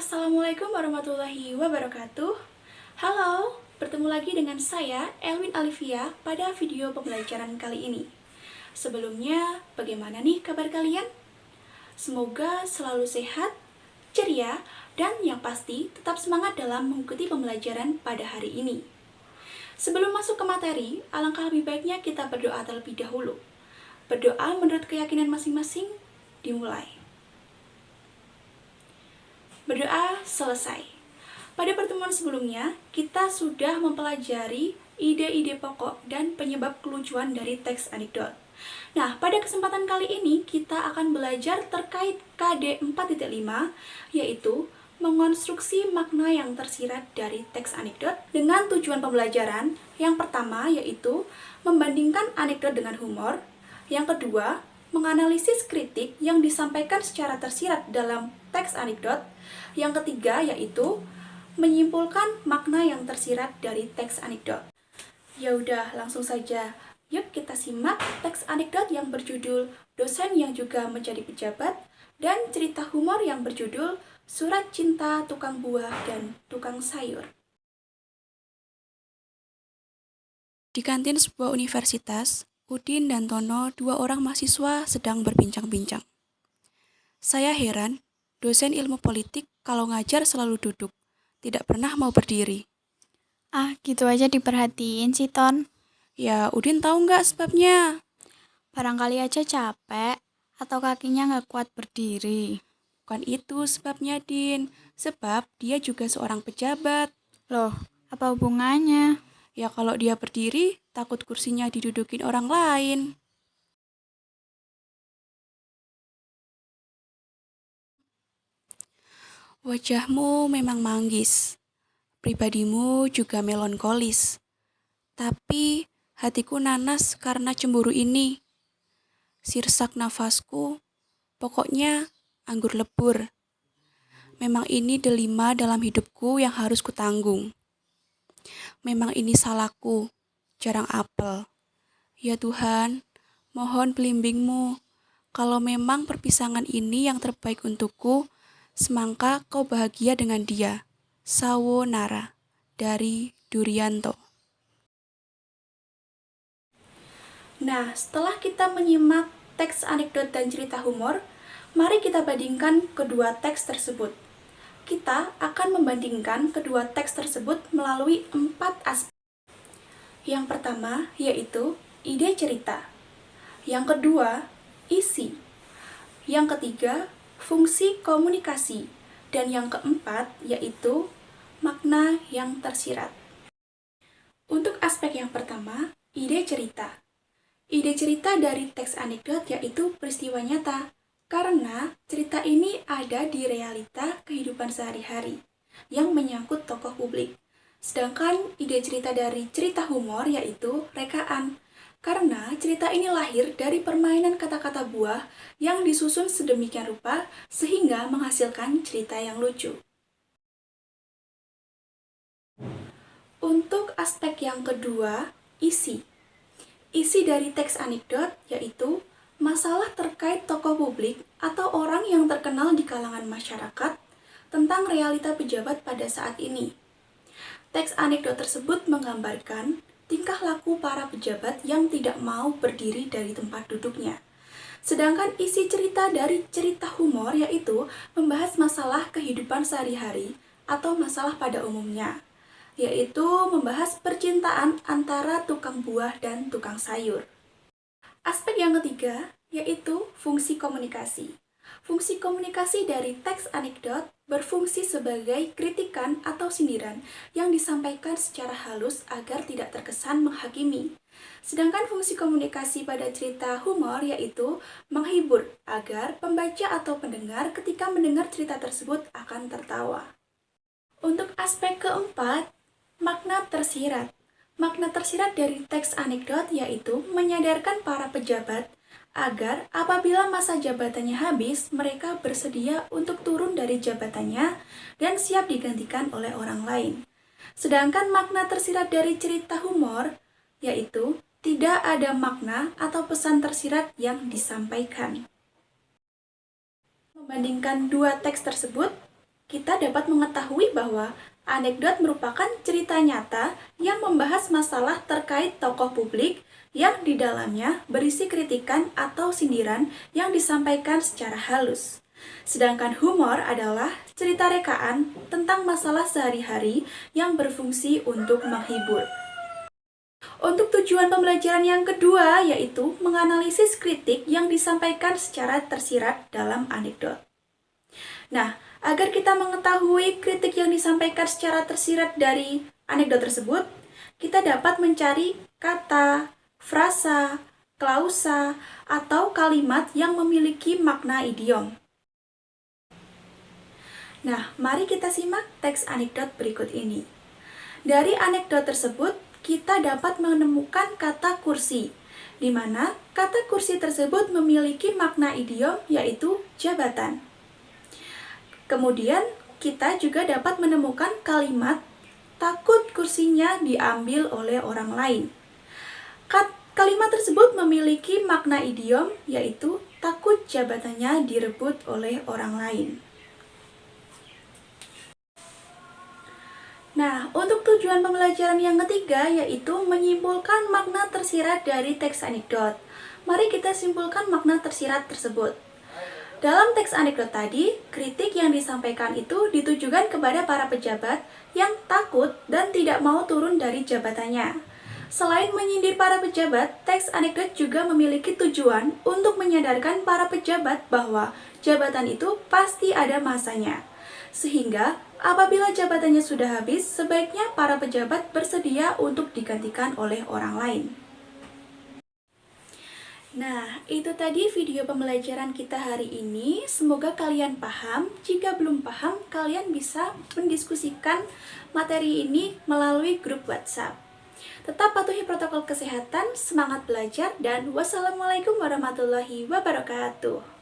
Assalamualaikum warahmatullahi wabarakatuh. Halo, bertemu lagi dengan saya, Elwin Alivia, pada video pembelajaran kali ini. Sebelumnya, bagaimana nih kabar kalian? Semoga selalu sehat, ceria, dan yang pasti tetap semangat dalam mengikuti pembelajaran pada hari ini. Sebelum masuk ke materi, alangkah lebih baiknya kita berdoa terlebih dahulu. Berdoa menurut keyakinan masing-masing, dimulai. Berdoa selesai. Pada pertemuan sebelumnya, kita sudah mempelajari ide-ide pokok dan penyebab kelucuan dari teks anekdot. Nah, pada kesempatan kali ini kita akan belajar terkait KD 4.5, yaitu mengonstruksi makna yang tersirat dari teks anekdot dengan tujuan pembelajaran. Yang pertama yaitu membandingkan anekdot dengan humor. Yang kedua, menganalisis kritik yang disampaikan secara tersirat dalam teks anekdot. Yang ketiga yaitu menyimpulkan makna yang tersirat dari teks anekdot. Ya udah, langsung saja. Yuk kita simak teks anekdot yang berjudul Dosen yang juga menjadi pejabat dan cerita humor yang berjudul Surat Cinta Tukang Buah dan Tukang Sayur. Di kantin sebuah universitas, Udin dan Tono, dua orang mahasiswa, sedang berbincang-bincang. Saya heran, dosen ilmu politik kalau ngajar selalu duduk, tidak pernah mau berdiri. Ah, gitu aja diperhatiin sih, Ton. Ya, Udin tahu nggak sebabnya? Barangkali aja capek atau kakinya nggak kuat berdiri. Bukan itu sebabnya, Din. Sebab dia juga seorang pejabat. Loh, apa hubungannya? Ya kalau dia berdiri, takut kursinya didudukin orang lain. Wajahmu memang manggis. Pribadimu juga melankolis. Tapi hatiku nanas karena cemburu ini. Sirsak nafasku, pokoknya anggur lebur. Memang ini delima dalam hidupku yang harus kutanggung. Memang ini salahku, jarang apel. Ya Tuhan, mohon belimbingmu. Kalau memang perpisahan ini yang terbaik untukku, semangka kau bahagia dengan dia. Sawo Nara, dari Durianto. Nah, setelah kita menyimak teks anekdot dan cerita humor, mari kita bandingkan kedua teks tersebut. Kita akan membandingkan kedua teks tersebut melalui 4 aspek. Yang pertama yaitu ide cerita. Yang kedua, isi. Yang ketiga, fungsi komunikasi. Dan yang keempat yaitu makna yang tersirat. Untuk aspek yang pertama, ide cerita. Ide cerita dari teks anekdot yaitu peristiwa nyata, karena cerita ini ada di realita kehidupan sehari-hari yang menyangkut tokoh publik. Sedangkan ide cerita dari cerita humor yaitu rekaan, karena cerita ini lahir dari permainan kata-kata buah yang disusun sedemikian rupa sehingga menghasilkan cerita yang lucu. Untuk aspek yang kedua, isi. Isi dari teks anekdot yaitu masalah terkait tokoh publik atau orang yang terkenal di kalangan masyarakat tentang realita pejabat pada saat ini. Teks anekdot tersebut menggambarkan tingkah laku para pejabat yang tidak mau berdiri dari tempat duduknya. Sedangkan isi cerita dari cerita humor yaitu membahas masalah kehidupan sehari-hari atau masalah pada umumnya, yaitu membahas percintaan antara tukang buah dan tukang sayur. Aspek yang ketiga yaitu fungsi komunikasi. Fungsi komunikasi dari teks anekdot berfungsi sebagai kritikan atau sindiran yang disampaikan secara halus agar tidak terkesan menghakimi. Sedangkan fungsi komunikasi pada cerita humor yaitu menghibur agar pembaca atau pendengar ketika mendengar cerita tersebut akan tertawa. Untuk aspek keempat, makna tersirat. Makna tersirat dari teks anekdot yaitu menyadarkan para pejabat agar apabila masa jabatannya habis, mereka bersedia untuk turun dari jabatannya dan siap digantikan oleh orang lain. Sedangkan makna tersirat dari cerita humor yaitu tidak ada makna atau pesan tersirat yang disampaikan. Membandingkan dua teks tersebut, kita dapat mengetahui bahwa anekdot merupakan cerita nyata yang membahas masalah terkait tokoh publik yang di dalamnya berisi kritikan atau sindiran yang disampaikan secara halus. Sedangkan humor adalah cerita rekaan tentang masalah sehari-hari yang berfungsi untuk menghibur. Untuk tujuan pembelajaran yang kedua, yaitu menganalisis kritik yang disampaikan secara tersirat dalam anekdot. Nah, agar kita mengetahui kritik yang disampaikan secara tersirat dari anekdot tersebut, kita dapat mencari kata, frasa, klausa, atau kalimat yang memiliki makna idiom. Nah, mari kita simak teks anekdot berikut ini. Dari anekdot tersebut, kita dapat menemukan kata kursi, di mana kata kursi tersebut memiliki makna idiom yaitu jabatan. Kemudian, kita juga dapat menemukan kalimat takut kursinya diambil oleh orang lain. Kalimat tersebut memiliki makna idiom yaitu takut jabatannya direbut oleh orang lain. Nah, untuk tujuan pembelajaran yang ketiga yaitu menyimpulkan makna tersirat dari teks anekdot. Mari kita simpulkan makna tersirat tersebut. Dalam teks anekdot tadi, kritik yang disampaikan itu ditujukan kepada para pejabat yang takut dan tidak mau turun dari jabatannya. Selain menyindir para pejabat, teks anekdot juga memiliki tujuan untuk menyadarkan para pejabat bahwa jabatan itu pasti ada masanya. Sehingga, apabila jabatannya sudah habis, sebaiknya para pejabat bersedia untuk digantikan oleh orang lain. Nah, itu tadi video pembelajaran kita hari ini. Semoga kalian paham. Jika belum paham, kalian bisa mendiskusikan materi ini melalui grup WhatsApp. Tetap patuhi protokol kesehatan, semangat belajar, dan wassalamualaikum warahmatullahi wabarakatuh.